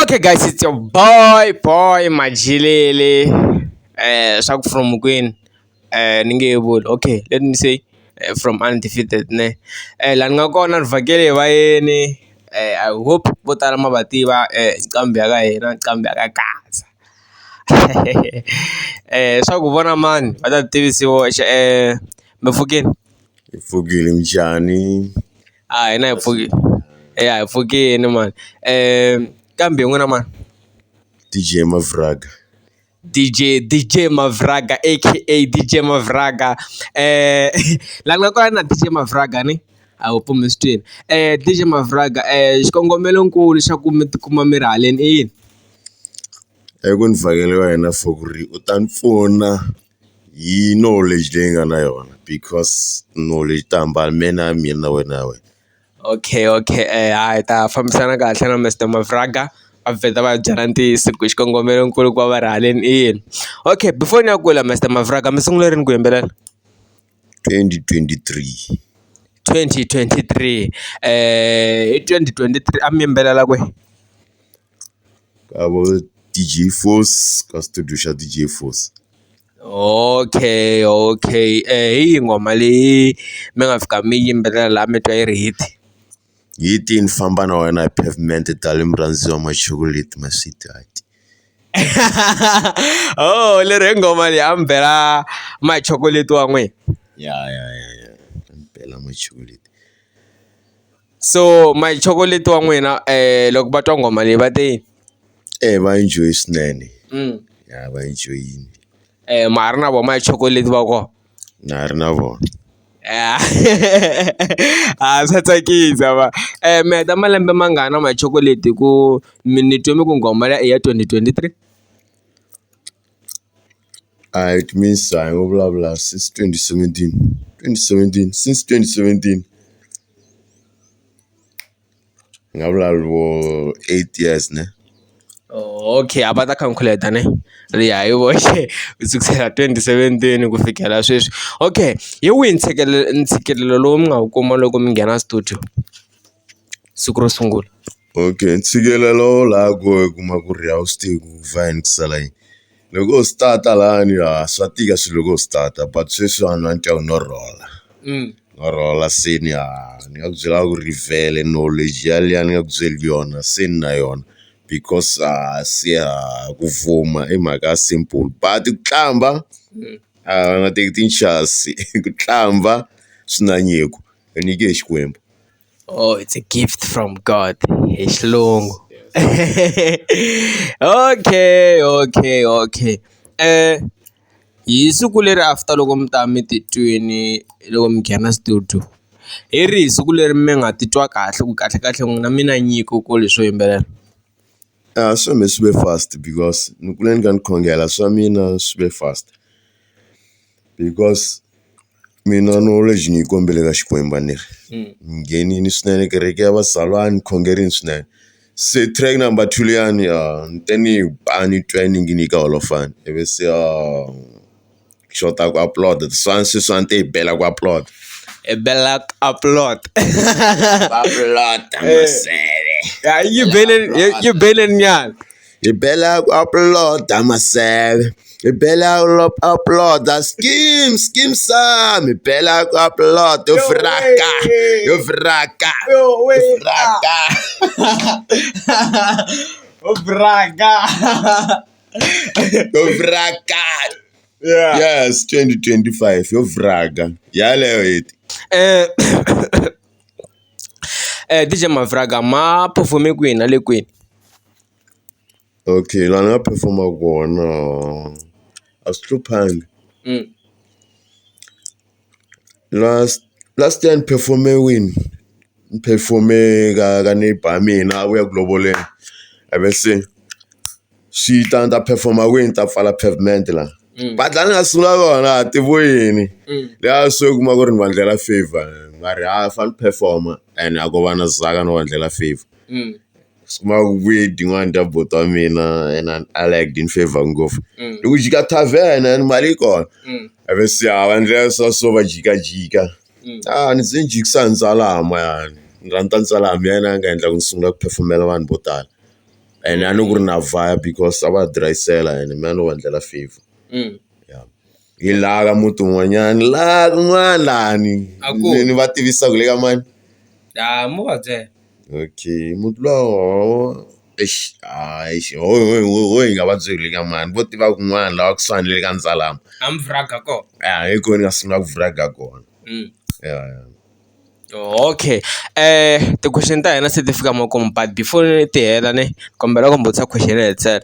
Okay, guys, it's your boy Majilele. Shak from Queen. Ningeable. Okay, let me say from undefeated. Ne. Langa kona vakele vaeni. I hope botala mabatiba. Kambia ga ena, kambia ga kaza. Shak ubona man. Bata TV si watch. Mefugin. Ifugile mjani. Ina ifugi. Ifugin man. Kambia ngona man. DJ Mavraga. DJ Mavraga aka DJ Mavraga la nga kona na DJ Mavraga ni a wu pumisitweni DJ Mavraga xikongomelo nkulu xa ku mi tikuma mi ri haleni i yini Ku ni vhakele wena for ku ri u ta ni pfuna hi knowledge leyi nga na yona because knowledge ta hambana mina na wena. okay hayi ta fambisana kahle na Mr Mavraga a vheta va byela ntiyiso ku xikongomelo nkulu ku va va ri haleni i yini okay before ni ya kula Mr Mavraga mi sungulerini ku yimbelela 2023 hi 2023 a mi yimbelela kwe ka vo DJ Force ka studio xa DJ Force. Okay hi ngoma leyi mi nga fika mi yimbelela laha mi twa yi ri hit Hi ti ni famba na wena hi pavement tale murhandziwa machokoleti ma sweetheart. oh leri hi ngoma leyi a mi bela machokoleti wa n'wina Ya bela machokoleti. so machokoleti wa n'wina loko va twa ngoma leyi va te yini Va enjoy swinene. Ya va enjoyini. ma ri na vo machokoleti va kona Na ri na vona. swa tsakisa va mi heta malembe mangana machokoleti ku ni twe mi ku ngoma leyi i ya 2023 It means I vulavula since 2017 since 2017 nga vulavula 8 years ne. Okay a va ta calculate ne ya hi voxe kusukela 2017 ku fikela sweswi okay hi wihi ntshikelelo lowu mi nga wu kuma loko mi nghena studio siku ro sungula Okay ntshikelelo laha ku i kuma ku ri a wu swi tivi ku fine ku sala yini loko u starta lahani swa tika swilo loko u starta but sweswiwani wa ntwa no rola se ni nga ku byela ku ri vhele knowledge yaliya ni nga ku byeli yona se ni na yona because se ku vuma i mhaka ya simple but ku tlamba va nga teki tinchasi ku tlamba swi na nyiko i nyike hi Xikwembu. Oh, it's a gift from God. Hi xilungu. Okay. Hi siku leri after loko mi ta mi titwini loko mi nghena studio. Hi rihi siku leri mi nga titwa kahle ku kahle n'wina mina nyiko ku leswo yimbelela. Swi me swi ve fast because ni kule ni nga ni khongela swa mina swi ve fast because mina knowledge ni yi kombele ka Xikwembu a ni ri nghenini swinene kereke ya vazalwana khongerini swinene se track number 2 liyani ni te ni ba ni twa ni ngi nyika holofani ivi se xota ku upload sweswiwani te hi bela ku upload Bella upload. maseve You bele nyana. hi bela ku upload maseve hi bela upload scheme sam hi bela ku upload yo vraka Yeah. Yes 2025 yo vraka yaleyo hiti DJ Mavraga ma performe kwini na le kwini okay lana nga performa kona a swi hluphangi last year ni performe ka neighbor ya mina a vuya ku lovoleni ivi se swi ta ni ta performa kwini ta pfala pavement la but la ni nga sungula kona a ti voyini leya swo kuma ku ri ni va ndlela favor nga ri fane performa and a ko va na zaka no va ndlela favor swi kuma ku vuye din'wani ta bota wa mina and I like din favor ngopfu loko jika tavern and mali yi kona ivi se va ndlela so va jikajika ni ze ni jikisa ndzalama yani ni rhandza ndzalama ya yena nga endla ku ni sungula ku performela vanhu vo tala and a ni ku ri na vaya because a va dirayisela and me a no va ndlela favor ya hi laha ka muti un'wanyani laha kun'wana lani ni va tivisaka le ka mani mu va byela okay muti lowo ho hi nga va byeli le ka mani vo tiva kun'wana lava kusuhani le ka Ndzalama na muvhuraga kona hi kona ni nga sungula ku vhuraga kona okay ti-question ta hina se ti fika makumu but before ti hela ne kombela ku mbutisa question hetsela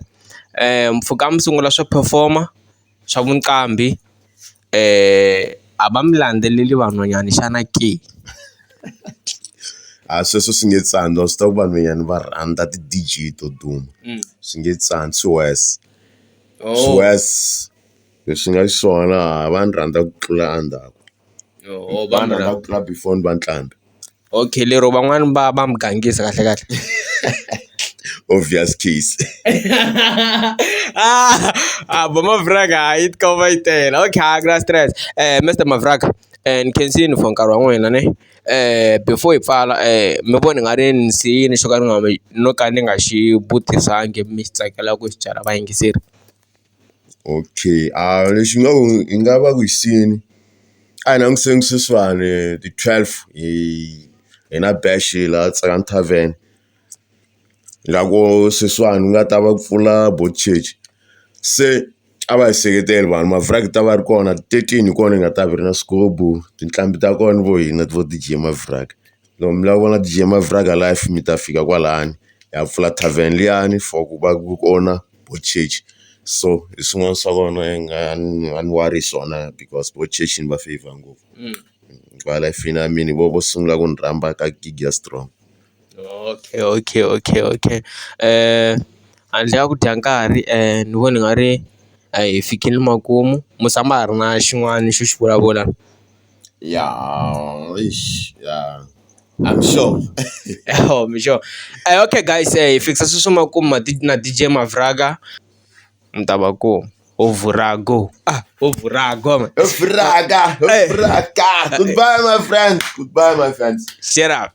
mpfhuka mi sungula swo performa swa vunqambi a va mi landzeleli vanhwanyani xana ke sweswo swi nge tsani wa swi tiva ku vanhwanyani va rhandza ti-DJ to duma swi nge tsani swes leswi nga xiswona va ni rhandza ku tlula endzhaku va ni rhandza ku tlula before ni va ntlambi okay lero van'wani va mi gangisa kahle kahle obvious case bo Mavhuraga yi tikoma yi tela okay a ku na stress Mr Mavhuraga ni khensini for nkarhi wa n'wina ne before hi pfala mi voni nga ri ni siyini xo ka ni nga no ka ni nga xi vutisangi mi xi tsakelaka ku xi byela vayingiseri okay lexi nga ku hi nga va ku hi siyini a hi langutiseni sweswiwani ti-12 hi na bash laha Tsakani Tavern loko sweswiwani nga ta va ku pfula boat church se a va hi seketeli vanhu Mavhuraga ta va ri kona 13 hi kona hi nga ta vi ri na Scobo tinqambi ta kona vo hina vo DJ Mavhuraga loko mi lava ku vona DJ Mavhuraga live mi ta fika kwalani ya pfula tavern liyani for ku va ku kona boat church so hi swin'wana swa kona a ni wari hi swona because boat church ni va favor ngopfu va life na mini vo sungula ku ni rhamba ka gig ya Strong. Okay handle ya ku dya nkarhi ni voni nga ri hi fikile makumu musama ha ri na xin'wana xo xi vulavula I'm sure mi sure okay guys hi fikisa sweswo makumu na DJ Mavhuraga mi ta va ku Ovurago goodbye my friends, goodbye my friends. Shut up.